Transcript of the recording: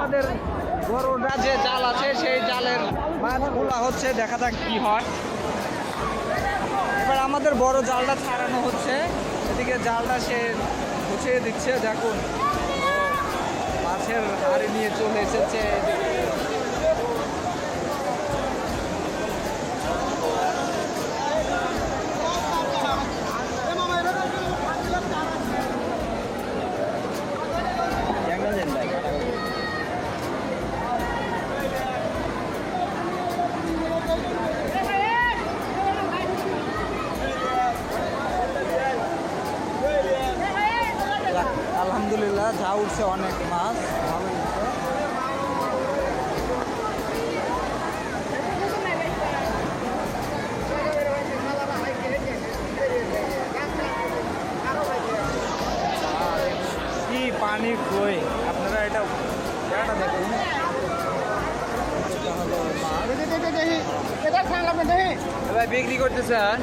আমাদের বড়রা যে জাল আছে সেই জালের মাছগুলা হচ্ছে, দেখা যাক কি হয়। এবার আমাদের বড় জালটা ছাড়ানো হচ্ছে, এদিকে জালটা সে গুছিয়ে দিচ্ছে। দেখুন মাছের হাড়ি নিয়ে চলে এসেছে। আলহামদুলিল্লাহ যা উঠছে অনেক মাছ, ভালো উঠছে। কি পানি কই, আপনারা এটা দেখুন। ভাই বিক্রি করতেছেন?